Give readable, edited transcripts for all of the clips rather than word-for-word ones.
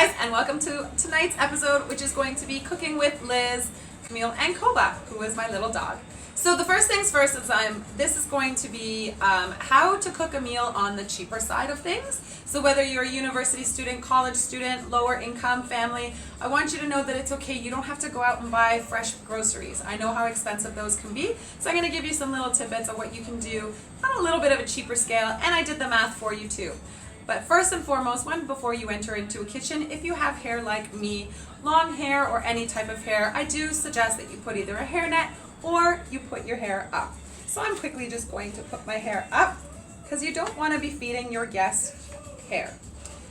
guys, and welcome to tonight's episode, which is going to be cooking with Liz, Camille, and Koba, who is my little dog. So the first things first is this is going to be how to cook a meal on the cheaper side of things. So whether you're a university student, college student, lower income family, I want you to know that it's okay. You don't have to go out and buy fresh groceries. I know how expensive those can be. So I'm going to give you some little tidbits of what you can do on a little bit of a cheaper scale, and I did the math for you too. But first and foremost, before you enter into a kitchen, if you have hair like me, long hair or any type of hair, I do suggest that you put either a hairnet or you put your hair up. So I'm quickly just going to put my hair up because you don't want to be feeding your guests hair.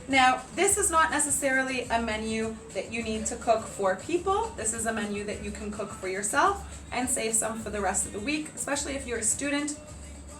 Now, this is not necessarily a menu that you need to cook for people. This is a menu that you can cook for yourself and save some for the rest of the week, especially if you're a student.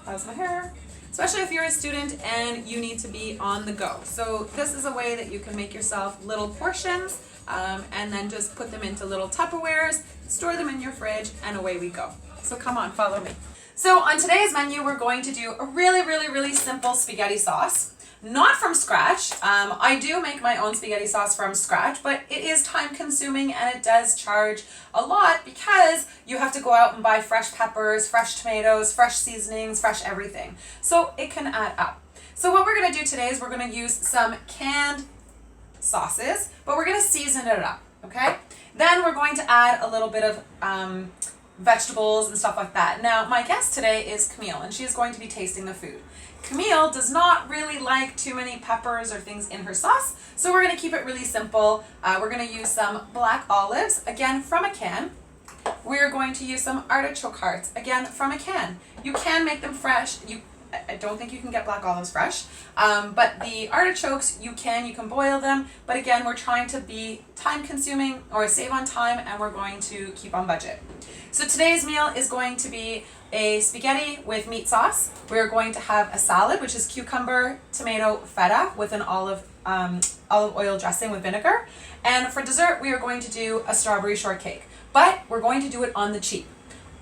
How's my hair? Especially if you're a student and you need to be on the go. So this is a way that you can make yourself little portions and then just put them into little Tupperwares, store them in your fridge, and away we go. So come on, follow me. So on today's menu, we're going to do a really simple spaghetti sauce. Not from scratch. I do make my own spaghetti sauce from scratch, but it is time consuming and it does charge a lot because you have to go out and buy fresh peppers, fresh tomatoes, fresh seasonings, fresh everything. So it can add up. So what we're going to do today is we're going to use some canned sauces, but we're going to season it up, okay? Then we're going to add a little bit of vegetables and stuff like that. Now, my guest today is Camille, and she is going to be tasting the food. Camille does not really like too many peppers or things in her sauce, so we're going to keep it really simple. We're going to use some black olives, again from a can. We're going to use some artichoke hearts, again from a can. You can make them fresh. I don't think you can get black olives fresh, but the artichokes you can boil them, but again we're trying to be time consuming or save on time, and we're going to keep on budget. So today's meal is going to be a spaghetti with meat sauce. We're going to have a salad, which is cucumber, tomato, feta with an olive oil dressing with vinegar. And for dessert, we are going to do a strawberry shortcake, but we're going to do it on the cheap.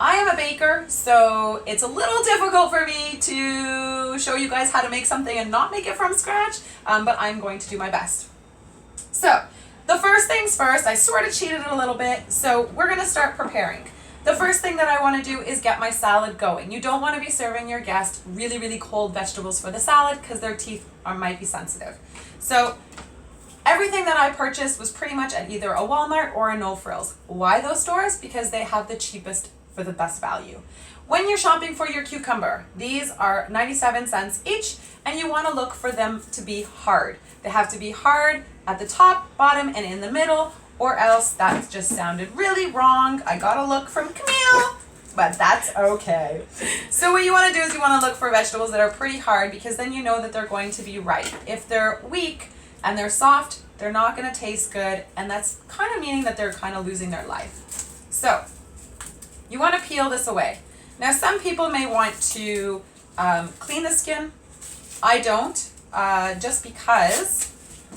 I am a baker, so it's a little difficult for me to show you guys how to make something and not make it from scratch, but I'm going to do my best. So the first things first, I sort of cheated it a little bit, so we're going to start preparing. The first thing that I want to do is get my salad going. You don't want to be serving your guest really cold vegetables for the salad because their teeth might be sensitive. So everything that I purchased was pretty much at either a Walmart or a No Frills. Why those stores? Because they have the cheapest for the best value. When you're shopping for your cucumber, these are 97 cents each, and you want to look for them to be hard. They have to be hard at the top, bottom, and in the middle, or else that just sounded really wrong. I got a look from Camille, but that's okay. So what you want to do is you want to look for vegetables that are pretty hard, because then you know that they're going to be ripe. If they're weak and they're soft, they're not going to taste good, and that's kind of meaning that they're kind of losing their life. So you want to peel this away. Now some people may want to clean the skin. I don't, just because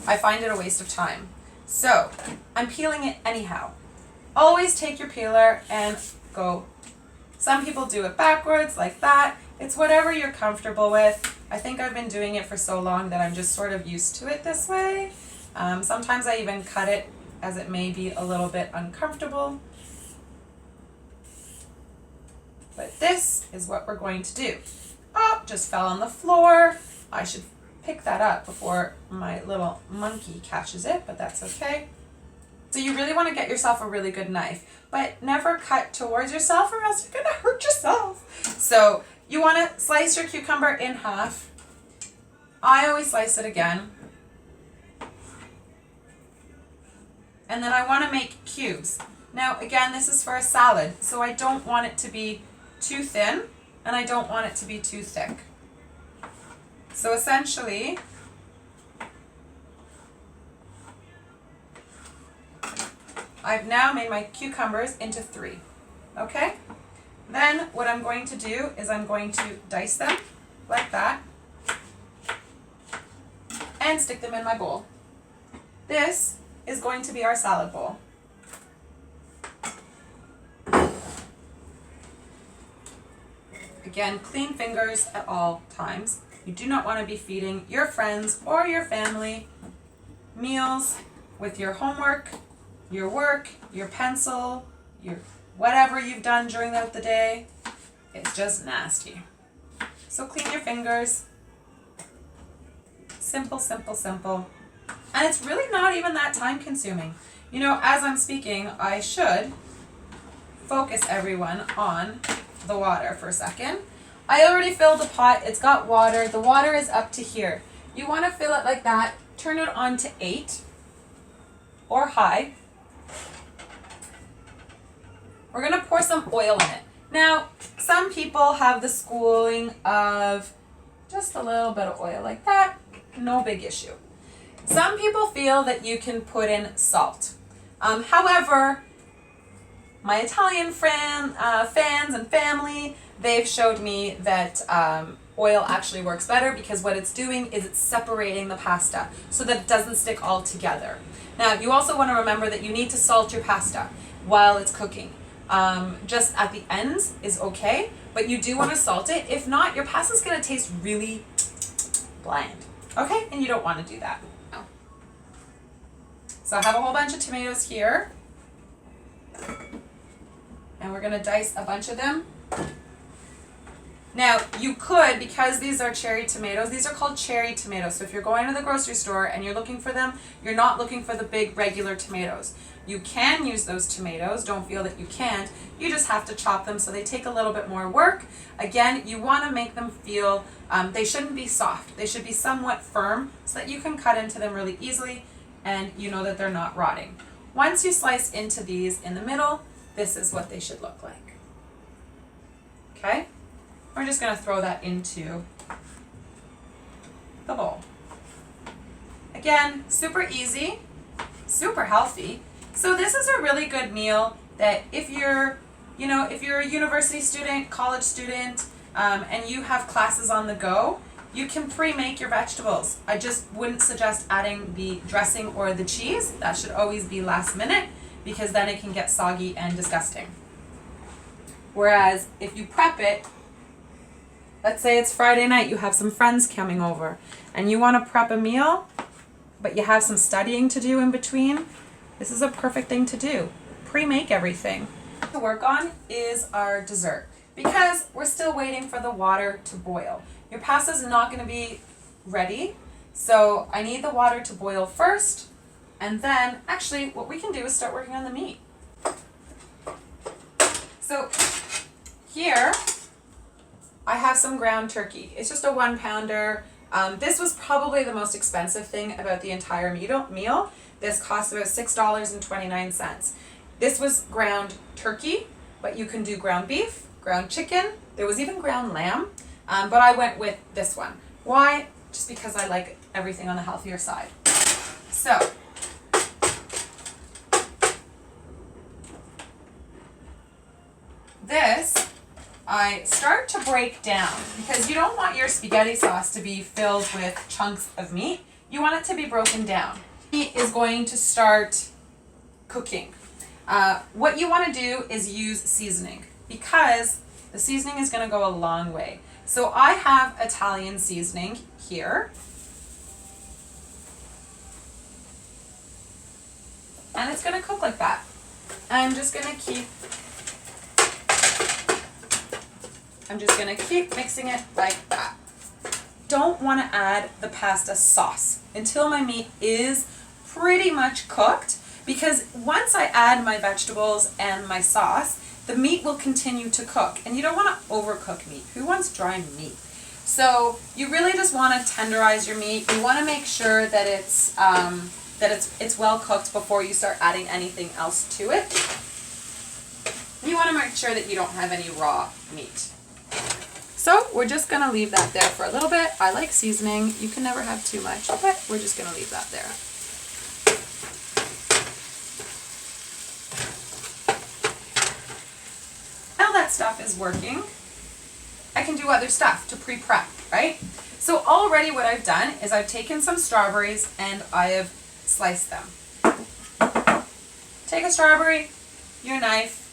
I find it a waste of time. So I'm peeling it anyhow. Always take your peeler and go. Some people do it backwards like that. It's whatever you're comfortable with. I think I've been doing it for so long that I'm just sort of used to it this way. Sometimes I even cut it as it may be a little bit uncomfortable. But this is what we're going to do. Oh, just fell on the floor. I should pick that up before my little monkey catches it, but that's okay. So you really want to get yourself a really good knife, but never cut towards yourself or else you're going to hurt yourself. So you want to slice your cucumber in half. I always slice it again. And then I want to make cubes. Now again, this is for a salad, so I don't want it to be too thin and I don't want it to be too thick. So essentially, I've now made my cucumbers into 3, okay? Then what I'm going to do is I'm going to dice them like that and stick them in my bowl. This is going to be our salad bowl. Again, clean fingers at all times. You do not want to be feeding your friends or your family meals with your homework, your work, your pencil, your whatever you've done during the day. It's just nasty. So clean your fingers. Simple, simple, simple. And it's really not even that time consuming. You know, as I'm speaking, I should focus everyone on the water for a second. I already filled the pot. It's got water. The water is up to here. You want to fill it like that. Turn it on to 8 or high. We're going to pour some oil in it. Now, some people have the schooling of just a little bit of oil like that. No big issue. Some people feel that you can put in salt. However, my Italian fans and family, they've showed me that oil actually works better because what it's doing is it's separating the pasta so that it doesn't stick all together. Now, you also want to remember that you need to salt your pasta while it's cooking. Just at the ends is okay, but you do want to salt it. If not, your pasta's going to taste really bland. Okay? And you don't want to do that. So I have a whole bunch of tomatoes here. And we're going to dice a bunch of them. Now, you could, because these are cherry tomatoes, these are called cherry tomatoes. So if you're going to the grocery store and you're looking for them, you're not looking for the big regular tomatoes. You can use those tomatoes. Don't feel that you can't. You just have to chop them so they take a little bit more work. Again, you want to make them feel, they shouldn't be soft. They should be somewhat firm so that you can cut into them really easily and you know that they're not rotting. Once you slice into these in the middle, this is what they should look like. Okay? We're just going to throw that into the bowl. Again, super easy, super healthy. So this is a really good meal that if you're, if you're a university student, college student, and you have classes on the go, you can pre-make your vegetables. I just wouldn't suggest adding the dressing or the cheese. That should always be last minute because then it can get soggy and disgusting. Whereas if you prep it, let's say it's Friday night, you have some friends coming over and you want to prep a meal, but you have some studying to do in between, this is a perfect thing to do. Pre-make everything. To work on is our dessert because we're still waiting for the water to boil. Your pasta is not going to be ready, so I need the water to boil first, and then actually what we can do is start working on the meat. So here I have some ground turkey. It's just a 1 pounder. This was probably the most expensive thing about the entire meal. This cost about $6.29. This was ground turkey, but you can do ground beef, ground chicken. There was even ground lamb, but I went with this one. Why? Just because I like everything on the healthier side. So, this I start to break down because you don't want your spaghetti sauce to be filled with chunks of meat. You want it to be broken down. Meat is going to start cooking. What you want to do is use seasoning because the seasoning is going to go a long way. So I have Italian seasoning here. And it's going to cook like that. I'm just going to keep mixing it like that. Don't want to add the pasta sauce until my meat is pretty much cooked, because once I add my vegetables and my sauce, the meat will continue to cook, and you don't want to overcook meat. Who wants dry meat? So you really just want to tenderize your meat. You want to make sure that it's well cooked before you start adding anything else to it. You want to make sure that you don't have any raw meat. So we're just going to leave that there for a little bit. I like seasoning. You can never have too much, but we're just going to leave that there. Now that stuff is working, I can do other stuff to pre-prep, right? So already what I've done is I've taken some strawberries and I have sliced them. Take a strawberry, your knife,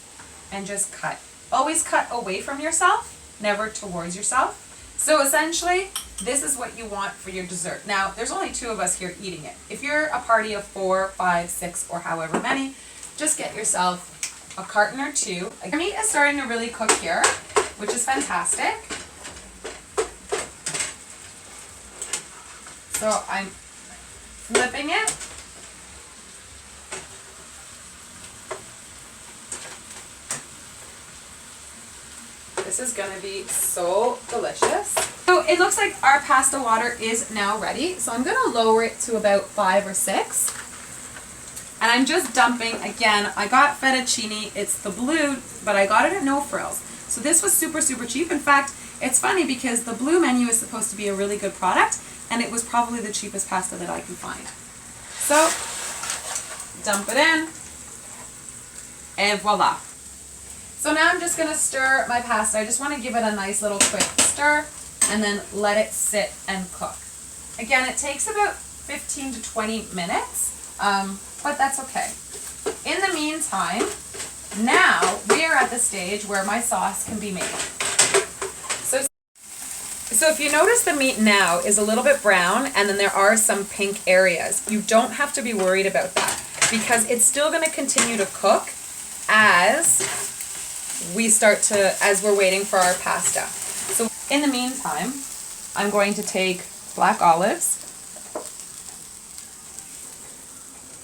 and just cut. Always cut away from yourself, never towards yourself, So essentially, this is what you want for your dessert. Now, there's only 2 of us here eating it. If you're a party of 4, 5, 6, or however many, just get yourself a carton or 2. Your meat is starting to really cook here, which is fantastic. So I'm flipping it. This is gonna be so delicious. So it looks like our pasta water is now ready. So I'm gonna lower it to about 5 or 6. And I'm just dumping, again, I got fettuccine, it's the blue, but I got it at No Frills. So this was super, super cheap. In fact, it's funny because the blue menu is supposed to be a really good product, and it was probably the cheapest pasta that I can find. So, dump it in, and voila. So now I'm just gonna stir my pasta. I just wanna give it a nice little quick stir, and then let it sit and cook. Again, it takes about 15 to 20 minutes, but that's okay. In the meantime, now we are at the stage where my sauce can be made. So if you notice, the meat now is a little bit brown, and then there are some pink areas. You don't have to be worried about that, because it's still going to continue to cook as we're waiting for our pasta. So in the meantime, I'm going to take black olives.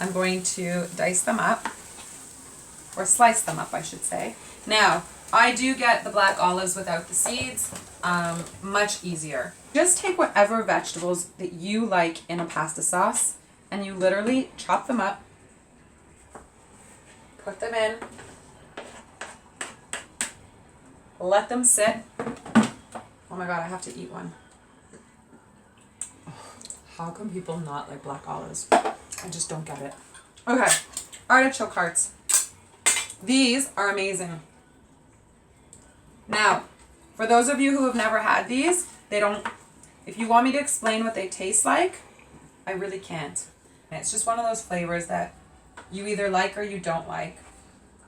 I'm going to dice them up, or slice them up, I should say. Now, I do get the black olives without the seeds, much easier. Just take whatever vegetables that you like in a pasta sauce, and you literally chop them up, put them in, let them sit. Oh my god, I have to eat one. How come people not like black olives? I just don't get it. Okay, artichoke hearts. These are amazing. Now, for those of you who have never had these, if you want me to explain what they taste like, I really can't. It's just one of those flavors that you either like or you don't like.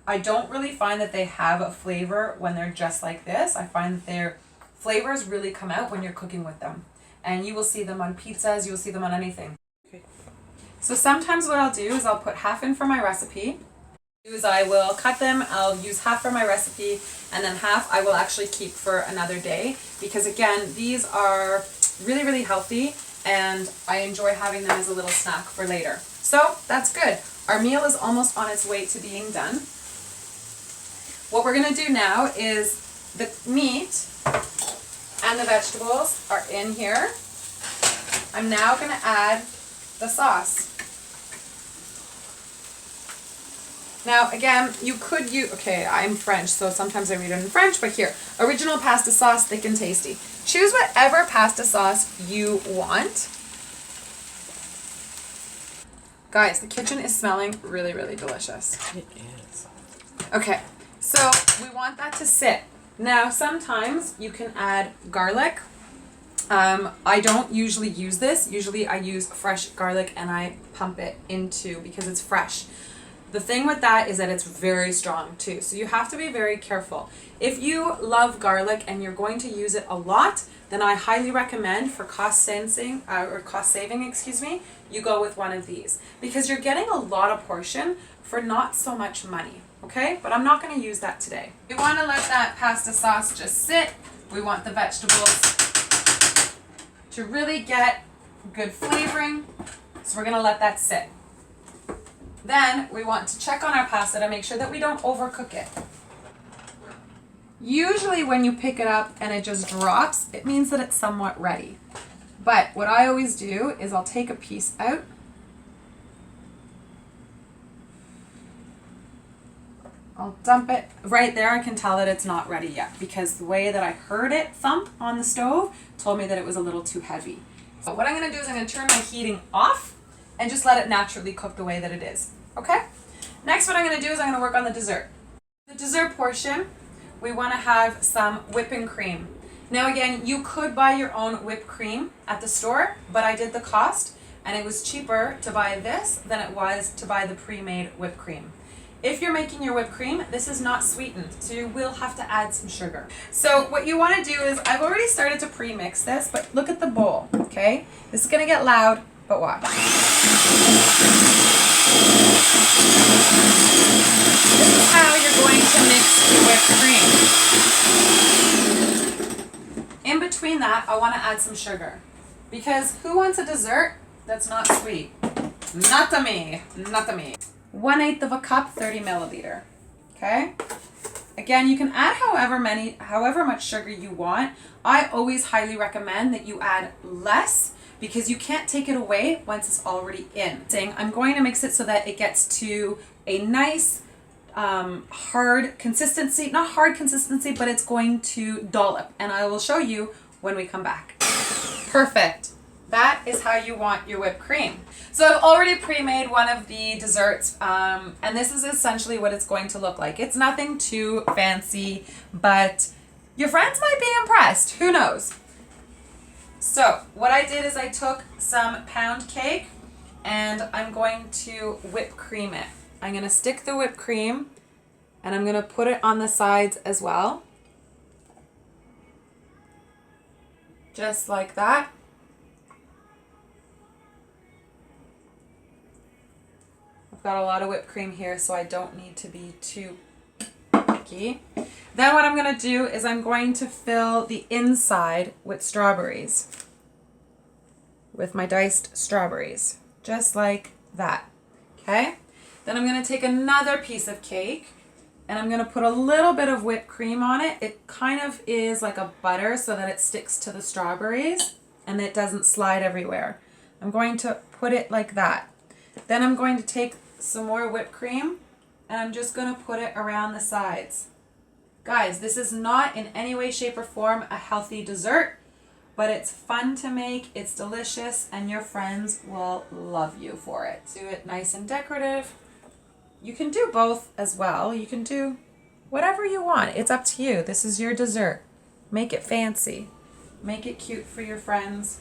I don't really find that they have a flavor when they're just like this. I find that their flavors really come out when you're cooking with them. And you will see them on pizzas, you will see them on anything. Okay. So sometimes what I'll do is I'll put half in for my recipe. I will cut them, I'll use half for my recipe, and then half I will actually keep for another day, because again, these are really, really healthy, and I enjoy having them as a little snack for later. So that's good. Our meal is almost on its way to being done. What we're going to do now is the meat and the vegetables are in here. I'm now going to add the sauce. Now, again, you could use, okay, I'm French, so sometimes I read it in French, but here, original pasta sauce, thick and tasty. Choose whatever pasta sauce you want. Guys, the kitchen is smelling really, really delicious. It is. Okay, so we want that to sit. Now, sometimes you can add garlic. I don't usually use this. Usually I use fresh garlic and I pump it into, because it's fresh. The thing with that is that it's very strong too, so you have to be very careful. If you love garlic and you're going to use it a lot, then I highly recommend, for cost saving, you go with one of these, because you're getting a lot of portion for not so much money, okay? But I'm not going to use that today. We want to let that pasta sauce just sit. We want the vegetables to really get good flavoring, so we're going to let that sit. Then we want to check on our pasta to make sure that we don't overcook it. Usually when you pick it up and it just drops, it means that it's somewhat ready. But what I always do is I'll take a piece out. I'll dump it. Right there I can tell that it's not ready yet, because the way that I heard it thump on the stove told me that it was a little too heavy. So what I'm going to do is I'm going to turn my heating off and just let it naturally cook the way that it is. Okay? Next, what I'm going to do is I'm going to work on the dessert. The dessert portion, we want to have some whipping cream. Now again, you could buy your own whipped cream at the store, but I did the cost, and it was cheaper to buy this than it was to buy the pre-made whipped cream. If you're making your whipped cream, this is not sweetened, so you will have to add some sugar. So what you want to do is, I've already started to pre-mix this, but look at the bowl, okay? This is going to get loud, but watch. This is how you're going to mix your whipped cream. In between that, I want to add some sugar. Because who wants a dessert that's not sweet? Not to me. Not to me. 1/8 of a cup, 30 milliliter. Okay? Again, you can add however much sugar you want. I always highly recommend that you add less because you can't take it away once it's already in. I'm going to mix it so that it gets to a nice hard consistency. Not hard consistency, but it's going to dollop. And I will show you when we come back. Perfect. That is how you want your whipped cream. So I've already pre-made one of the desserts, and this is essentially what it's going to look like. It's nothing too fancy, but your friends might be impressed. Who knows? So what I did is I took some pound cake, and I'm going to whip cream it. I'm going to stick the whipped cream, and I'm going to put it on the sides as well. Just like that. Got a lot of whipped cream here, so I don't need to be too picky. Then what I'm going to do is I'm going to fill the inside with strawberries, with my diced strawberries, just like that. Okay? Then I'm going to take another piece of cake and I'm going to put a little bit of whipped cream on it. It kind of is like a butter so that it sticks to the strawberries and it doesn't slide everywhere. I'm going to put it like that. Then I'm going to take some more whipped cream and I'm just going to put it around the sides. Guys, this is not in any way, shape, or form a healthy dessert, but it's fun to make, it's delicious, and your friends will love you for it. Do it nice and decorative. You can do both as well. You can do whatever you want. It's up to you. This is your dessert. Make it fancy. Make it cute for your friends.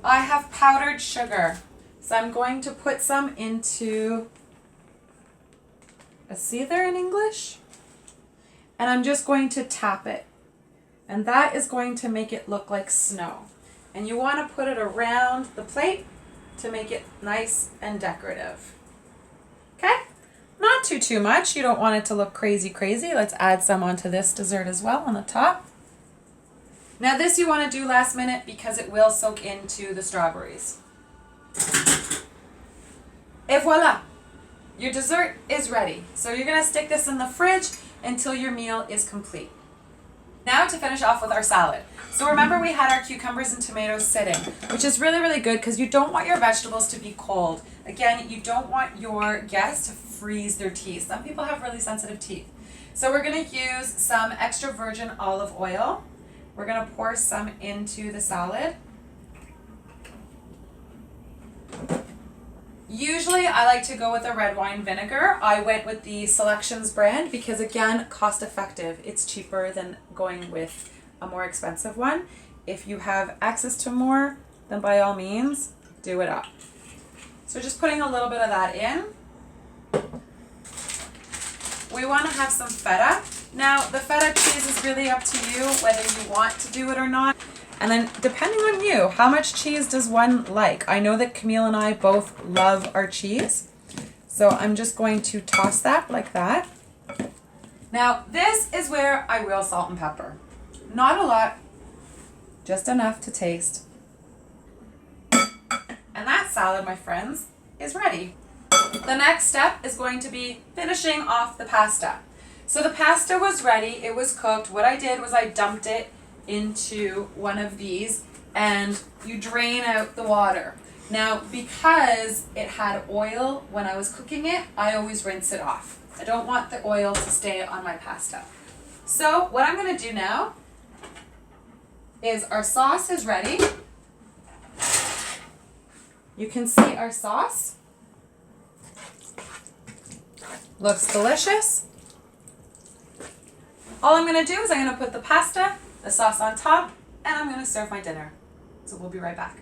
I have powdered sugar. So I'm going to put some into a seether in English. And I'm just going to tap it. And that is going to make it look like snow. And you want to put it around the plate to make it nice and decorative. Okay? Not too much. You don't want it to look crazy. Let's add some onto this dessert as well on the top. Now this you want to do last minute because it will soak into the strawberries. Et voila! Your dessert is ready. So you're going to stick this in the fridge until your meal is complete. Now to finish off with our salad. So remember we had our cucumbers and tomatoes sitting, which is really good because you don't want your vegetables to be cold. Again, you don't want your guests to freeze their teeth. Some people have really sensitive teeth. So we're going to use some extra virgin olive oil. We're going to pour some into the salad. Usually I like to go with a red wine vinegar. I went with the Selections brand because again, cost effective. It's cheaper than going with a more expensive one. If you have access to more, then by all means, do it up. So just putting a little bit of that in. We want to have some feta. Now the feta cheese is really up to you whether you want to do it or not. And then depending on you, how much cheese does one like? I know that Camille and I both love our cheese. So I'm just going to toss that like that. Now this is where I will salt and pepper. Not a lot, just enough to taste. And that salad, my friends, is ready. The next step is going to be finishing off the pasta. So the pasta was ready, it was cooked. What I did was I dumped it into one of these and you drain out the water. Now because it had oil when I was cooking it, I always rinse it off. I don't want the oil to stay on my pasta. So what I'm going to do now is our sauce is ready. You can see our sauce. Looks delicious. All I'm going to do is I'm going to put the pasta, the sauce on top, and I'm going to serve my dinner. So we'll be right back.